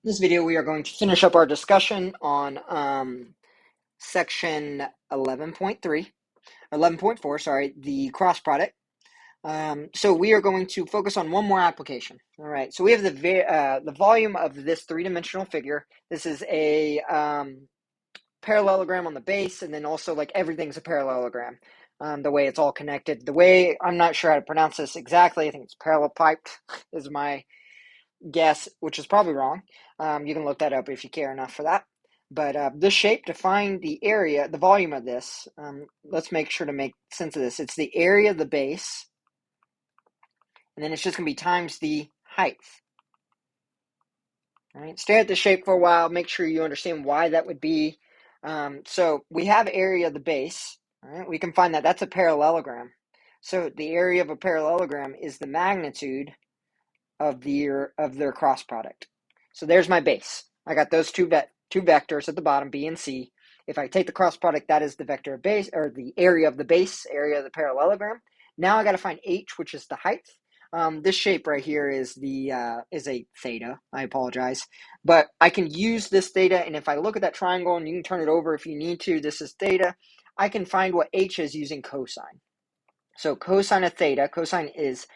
In this video, we are going to finish up our discussion on section 11.3, 11.4, sorry, the cross product. So we are going to focus on one more application. All right, so we have the volume of this three-dimensional figure. This is a parallelogram on the base, and then also like everything's a parallelogram. The way it's all connected. The way, I'm not sure how to pronounce this exactly. I think it's parallepiped is my guess, which is probably wrong. You can look that up if you care enough for that. But this shape, to find the area, the volume of this, let's make sure to make sense of this. It's the area of the base, and then it's just going to be times the height. All right, stare at the shape for a while, make sure you understand why that would be. So we have area of the base. All right, we can find that. That's a parallelogram. So the area of a parallelogram is the magnitude of their cross product. So there's my base. I got those two vectors at the bottom, B and C. If I take the cross product, that is the vector of base, or the area of the base, area of the parallelogram. Now I got to find h, which is the height. This shape right here is a theta. I apologize, but I can use this theta, and if I look at that triangle, and you can turn it over if you need to, this is theta. I can find what h is using cosine. So cosine of theta, cosine is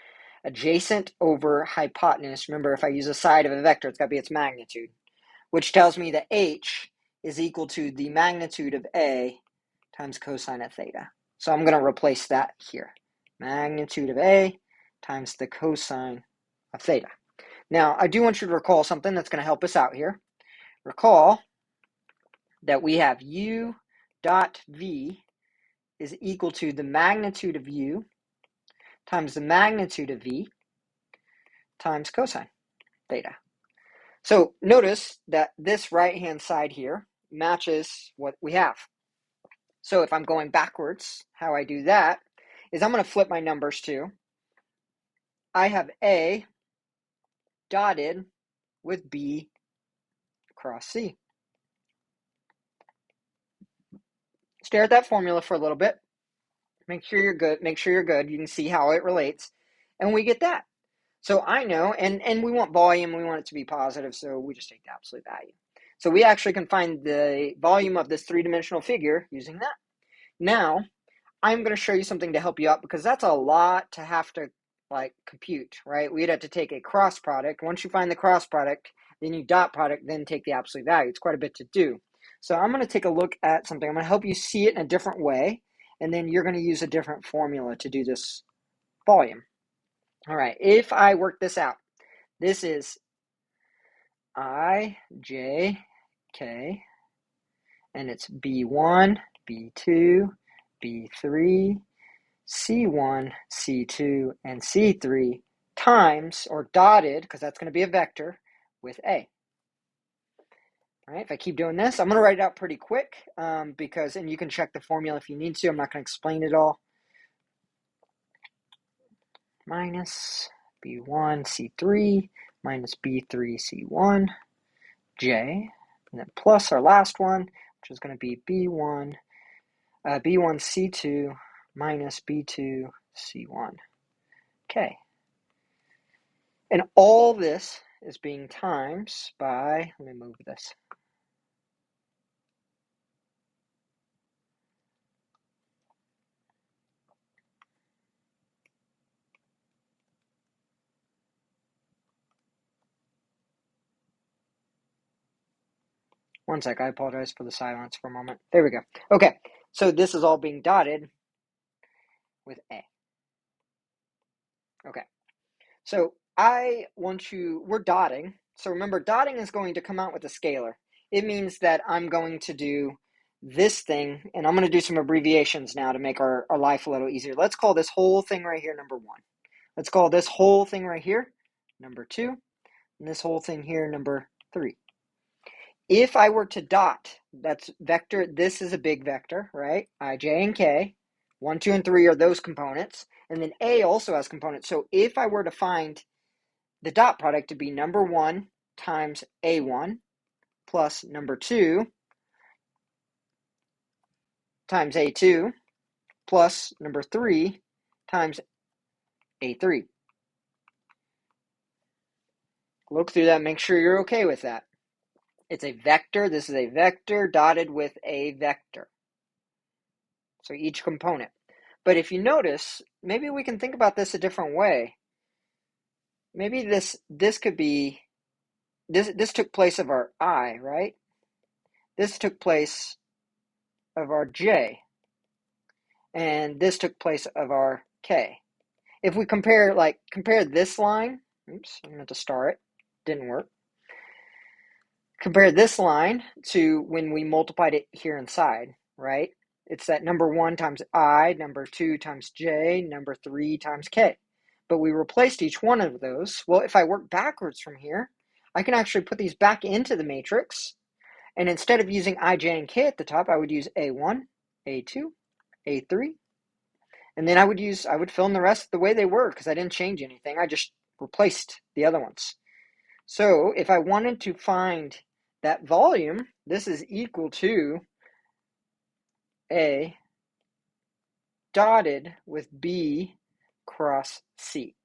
adjacent over hypotenuse. Remember, if I use a side of a vector, it's got to be its magnitude, which tells me that h is equal to the magnitude of a times cosine of theta. So I'm going to replace that here. Magnitude of a times the cosine of theta. Now, I do want you to recall something that's going to help us out here. Recall that we have u dot v is equal to the magnitude of u times the magnitude of v times cosine theta. So notice that this right-hand side here matches what we have. So if I'm going backwards, how I do that is I'm going to flip my numbers too. I have A dotted with B cross C. Stare at that formula for a little bit. Make sure you're good. Make sure you're good. You can see how it relates. And we get that. So I know, and we want volume, we want it to be positive, so we just take the absolute value. So we actually can find the volume of this three-dimensional figure using that. Now, I'm going to show you something to help you out, because that's a lot to have to compute, right? We'd have to take a cross product. Once you find the cross product, then you dot product, then take the absolute value. It's quite a bit to do. So I'm going to take a look at something. I'm going to help you see it in a different way, and then you're going to use a different formula to do this volume. All right, if I work this out, this is I, J, K, and it's B1, B2, B3, C1, C2, and C3 times, or dotted, because that's going to be a vector, with A. All right, if I keep doing this, I'm going to write it out pretty quick, because, and you can check the formula if you need to. I'm not going to explain it all. Minus B1, C3, minus B3, C1, J, and then plus our last one, which is going to be B1, C2, minus B2, C1, K. And all this is being times by, let me move this. One sec, I apologize for the silence for a moment. There we go. Okay, so this is all being dotted with A. Okay, so we're dotting. So remember, dotting is going to come out with a scalar. It means that I'm going to do this thing, and I'm going to do some abbreviations now to make our life a little easier. Let's call this whole thing right here number 1. Let's call this whole thing right here number 2, and this whole thing here number 3. If I were to dot, that's vector, this is a big vector, right? I, J, and K. 1, 2, and 3 are those components. And then A also has components. So if I were to find the dot product to be number 1 times A1 plus number 2 times A2 plus number 3 times A3. Look through that, make sure you're okay with that. It's a vector. This is a vector dotted with a vector. So each component. But if you notice, maybe we can think about this a different way. Maybe this could be, this took place of our I, right? This took place of our J. And this took place of our K. If we compare this line, oops, I'm going to star it, didn't work. Compare this line to when we multiplied it here inside, right? It's that number 1 times I, number 2 times J, number 3 times K. But we replaced each one of those. Well, if I work backwards from here, I can actually put these back into the matrix. And instead of using I, J, and K at the top, I would use A1, A2, A3. And then I would fill in the rest the way they were because I didn't change anything. I just replaced the other ones. So if I wanted to find that volume, this is equal to A dotted with B cross C.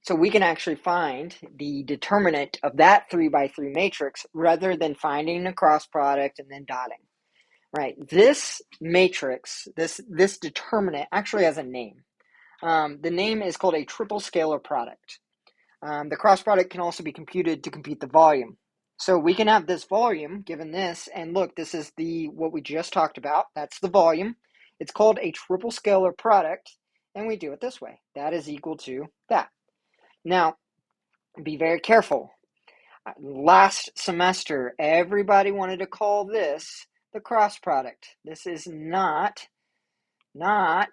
So we can actually find the determinant of that 3 by 3 matrix rather than finding a cross product and then dotting. Right, this matrix, this determinant actually has a name. The name is called a triple scalar product. The cross product can also be computed to compute the volume. So we can have this volume given this, and look, this is what we just talked about. That's the volume. It's called a triple scalar product, and we do it this way. That is equal to that. Now, be very careful. Last semester, everybody wanted to call this the cross product. This is not the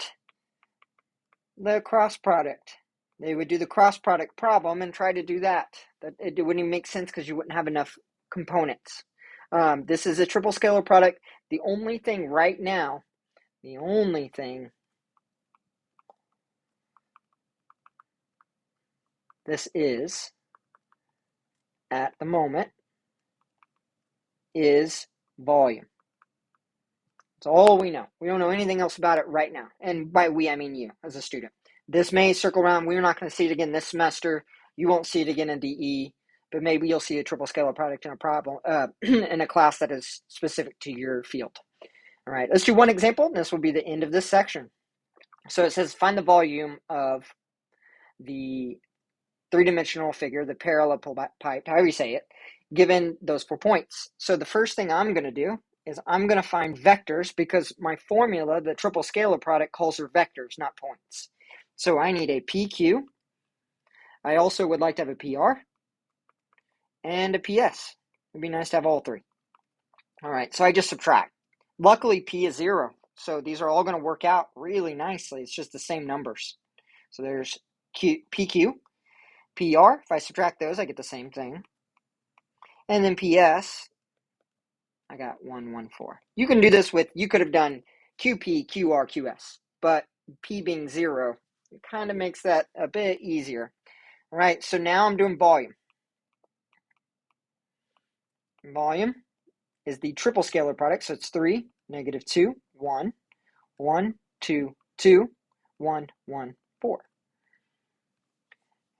cross product. They would do the cross product problem and try to do that. It wouldn't even make sense because you wouldn't have enough components. This is a triple scalar product. The only thing right now, this is at the moment is volume. That's all we know. We don't know anything else about it right now. And by we, I mean you as a student. This may circle around. We're not going to see it again this semester. You won't see it again in DE, but maybe you'll see a triple scalar product in a problem in a class that is specific to your field. All right, let's do one example. This will be the end of this section. So it says find the volume of the three-dimensional figure, the parallepiped, however you say it, given those 4 points. So the first thing I'm going to do is I'm going to find vectors because my formula, the triple scalar product, calls for vectors, not points. So I need a PQ. I also would like to have a PR and a PS. It'd be nice to have all 3. All right, so I just subtract. Luckily, P is 0, so these are all going to work out really nicely. It's just the same numbers. So there's PQ, PR. If I subtract those, I get the same thing. And then PS, I got 114. You can do this with, you could have done QP, QR, QS, but P being 0, it kind of makes that a bit easier. All right, so now I'm doing volume. Volume is the triple scalar product, so it's 3, -2, 1, 1, 2, 2, 1, 1, 4.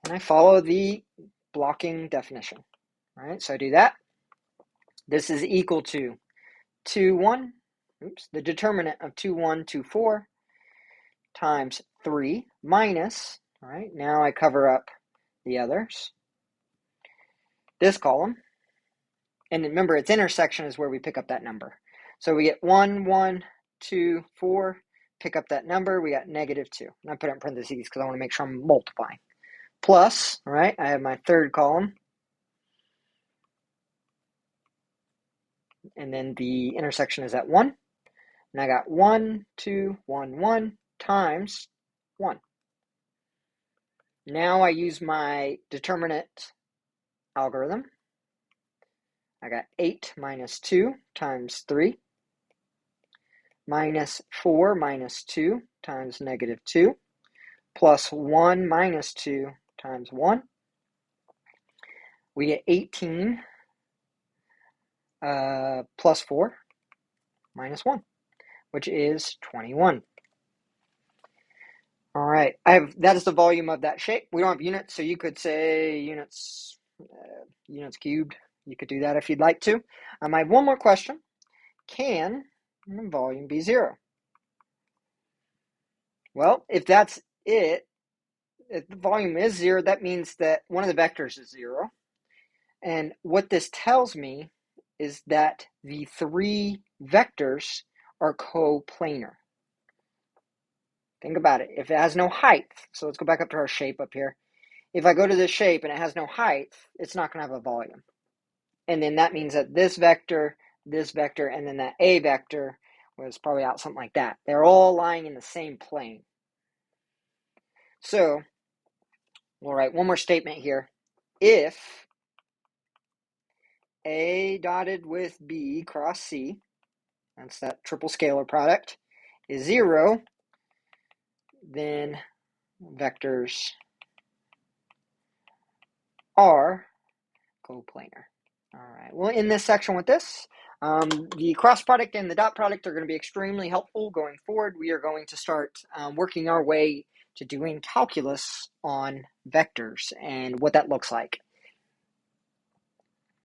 And I follow the blocking definition. All right, so I do that. This is equal to 2, 1, the determinant of 2, 1, 2, 4 times 3 minus, all right, now I cover up the others, this column. And remember, its intersection is where we pick up that number. So we get 1, 1, 2, 4, pick up that number, we got -2. And I put it in parentheses because I want to make sure I'm multiplying. Plus, all right, I have my third column. And then the intersection is at 1. And I got 1, 2, 1, 1 times 1. Now I use my determinant algorithm. I got 8 minus 2 times 3 minus 4 minus 2 times -2 plus 1 minus 2 times 1. We get 18 plus 4 minus 1, which is 21. All right, that is the volume of that shape. We don't have units, so you could say units cubed. You could do that if you'd like to. I have one more question. Can volume be 0? Well, if that's it, if the volume is 0, that means that one of the vectors is 0. And what this tells me is that the 3 vectors are coplanar. Think about it. If it has no height, so let's go back up to our shape up here. If I go to this shape and it has no height, it's not going to have a volume. And then that means that this vector, and then that A vector was probably out something like that. They're all lying in the same plane. So we'll write one more statement here. If A dotted with B cross C, that's that triple scalar product, is 0, then vectors are coplanar. All right, we'll end this section with this. The cross product and the dot product are going to be extremely helpful going forward. We are going to start working our way to doing calculus on vectors and what that looks like.